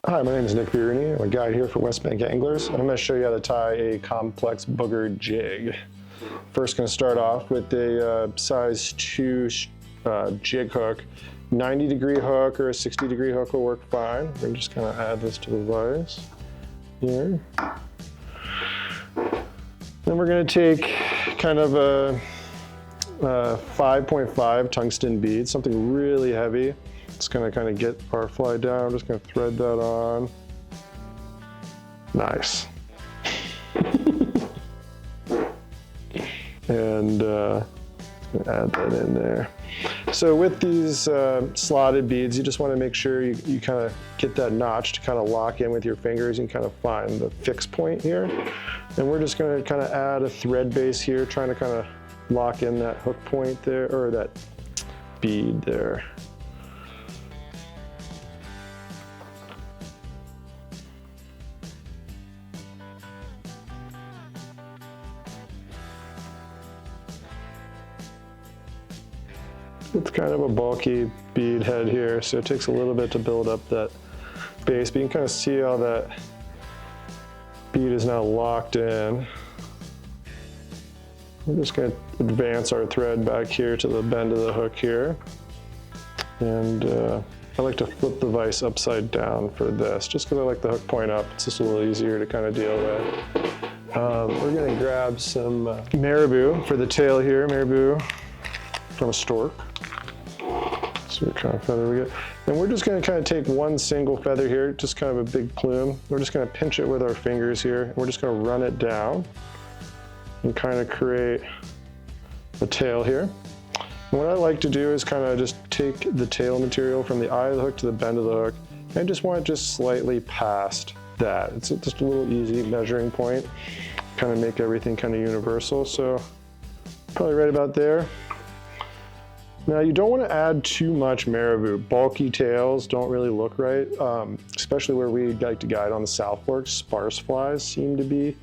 Hi, my name is Nick Fiorini. I'm a guide here for Westbank Anglers, and I'm going to show you how to tie a complex buggered jig. First, going to start off with a size 2 jig hook. 90-degree hook or a 60-degree hook will work fine. We're just going to add this to the vise here. Then we're going to take kind of a 5.5 tungsten bead, something really heavy. It's going to kind of get our fly down. I'm just going to thread that on. Nice. And add that in there. So with these slotted beads, you just want to make sure you kind of get that notch to kind of lock in with your fingers and kind of find the fix point here. And we're just going to kind of add a thread base here, trying to kind of lock in that hook point there, or that bead there. It's kind of a bulky bead head here, so it takes a little bit to build up that base, but you can kind of see how that bead is now locked in. We're just going to advance our thread back here to the bend of the hook here. And I like to flip the vise upside down for this, just because I like the hook point up. It's just a little easier to kind of deal with. We're going to grab some marabou for the tail here, marabou from a stork. See what kind of feather we get. And we're just going to kind of take one single feather here, just kind of a big plume. We're just going to pinch it with our fingers here. And we're just going to run it down and kind of create a tail here. And what I like to do is kind of just take the tail material from the eye of the hook to the bend of the hook. And I just want it just slightly past that. It's just a little easy measuring point. Kind of make everything kind of universal. So probably right about there. Now you don't want to add too much marabou. Bulky tails don't really look right, especially where we like to guide on the South Fork. Sparse flies seem to be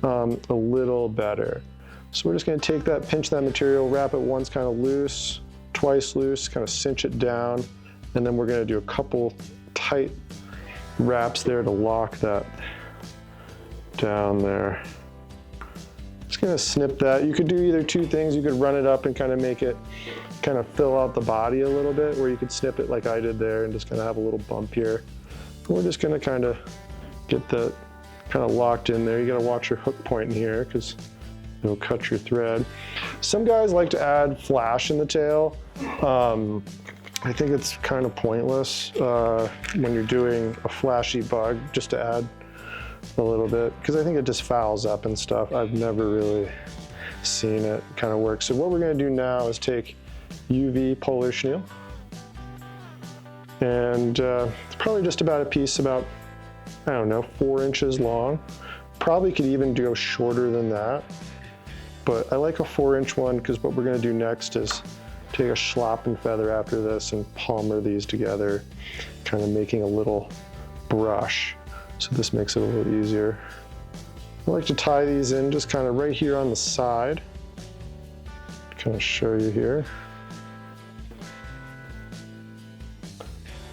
a little better. So we're just going to take that, pinch that material, wrap it once kind of loose, twice loose, kind of cinch it down, and then we're going to do a couple tight wraps there to lock that down there. Just going to snip that. You could do either two things. You could run it up and kind of make it kind of fill out the body a little bit, or you could snip it like I did there and just kind of have a little bump here. And we're just going to kind of get that kind of locked in there. You got to watch your hook point in here because it'll cut your thread. Some guys like to add flash in the tail. I think it's kind of pointless when you're doing a flashy bug, just to add a little bit, because I think it just fouls up and stuff. I've never really seen it kind of work. So what we're going to do now is take UV polar chenille, and it's probably just about a piece about, I don't know, 4 inches long. Probably could even go shorter than that, but I like a 4-inch one because what we're going to do next is take a schlappen feather after this and palmer these together, kind of making a little brush. So this makes it a little easier. I like to tie these in just kind of right here on the side. Kind of show you here.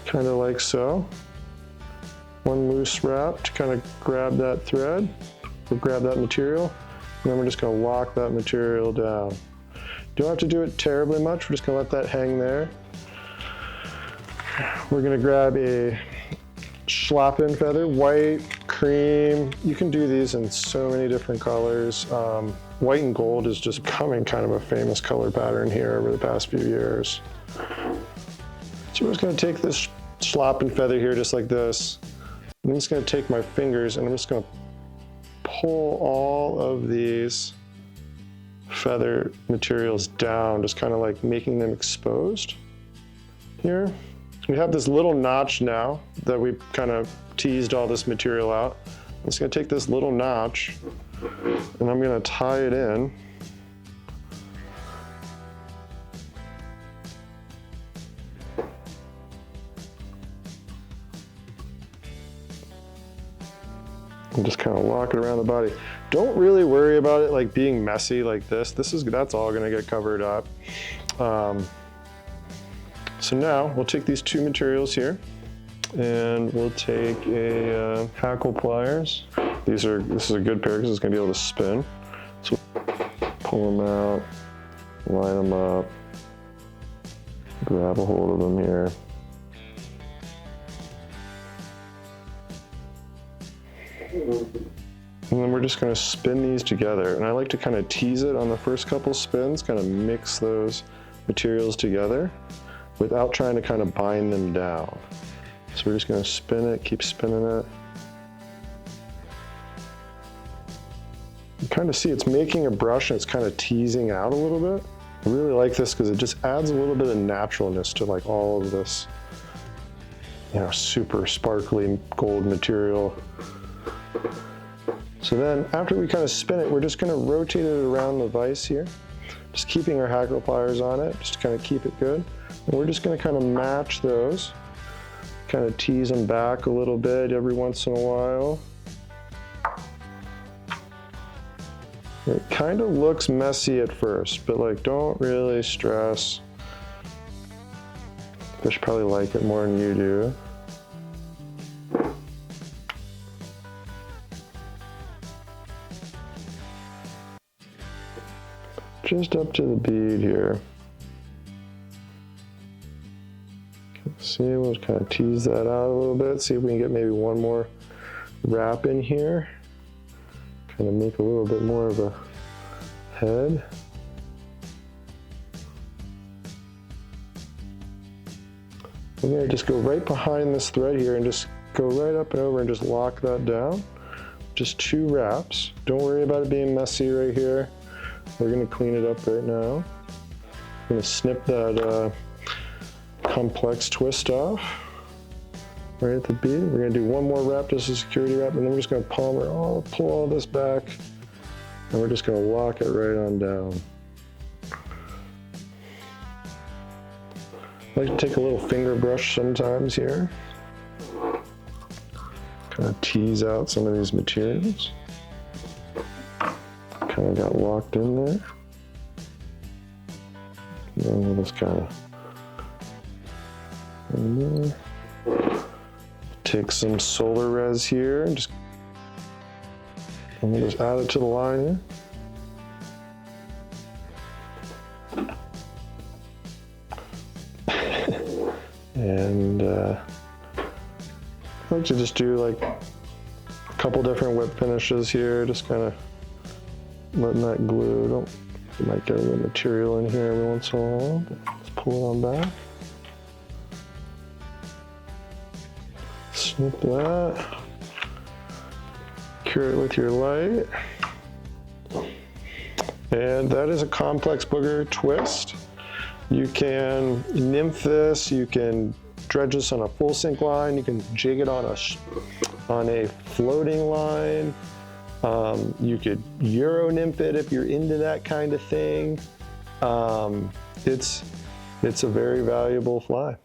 Kind of like so. One loose wrap to kind of grab that thread, or grab that material, and then we're just going to lock that material down. Don't have to do it terribly much, we're just going to let that hang there. We're going to grab a schlappen feather, white, cream. You can do these in so many different colors. White and gold is just becoming kind of a famous color pattern here over the past few years. So we're just going to take this schlappen feather here just like this. I'm just going to take my fingers and I'm just going to pull all of these feather materials down, just kind of like making them exposed here. We have this little notch now that we kind of teased all this material out. I'm just going to take this little notch and I'm going to tie it in. And just kind of lock it around the body. Don't really worry about it like being messy like this. That's all going to get covered up. So now we'll take these two materials here And we'll take a hackle pliers. This is a good pair because it's going to be able to spin. So pull them out, line them up, grab a hold of them here. And then we're just going to spin these together. And I like to kind of tease it on the first couple spins, kind of mix those materials together without trying to kind of bind them down. So we're just going to spin it, keep spinning it. You kind of see it's making a brush and it's kind of teasing out a little bit. I really like this because it just adds a little bit of naturalness to like all of this, you know, super sparkly gold material. So then after we kind of spin it, we're just going to rotate it around the vise here, just keeping our hackle pliers on it, just to kind of keep it good. And we're just going to kind of match those, kind of tease them back a little bit every once in a while. It kind of looks messy at first, but like don't really stress. Fish probably like it more than you do. Just up to the bead here. See, we'll kind of tease that out a little bit, see if we can get maybe one more wrap in here. Kind of make a little bit more of a head. We're going to just go right behind this thread here and just go right up and over and just lock that down. Just 2 wraps. Don't worry about it being messy right here. We're going to clean it up right now. I'm going to snip that complex twist off right at the bead. We're going to do one more wrap, just a security wrap, and then we're just going to pull all this back, and we're just going to lock it right on down. I like to take a little finger brush sometimes here, kind of tease out some of these materials. Kind of got locked in there. And then we'll just kind of in there. Take some solar res here and we'll just add it to the line here. And I like to just do like a couple different whip finishes here, just kind of letting that glue, you might get a little material in here every once in a while, but let's pull it on back. Snip that. Cure it with your light. And that is a complex booger twist. You can nymph this, you can dredge this on a full sink line, you can jig it on a floating line. You could Euro nymph it if you're into that kind of thing. It's a very valuable fly.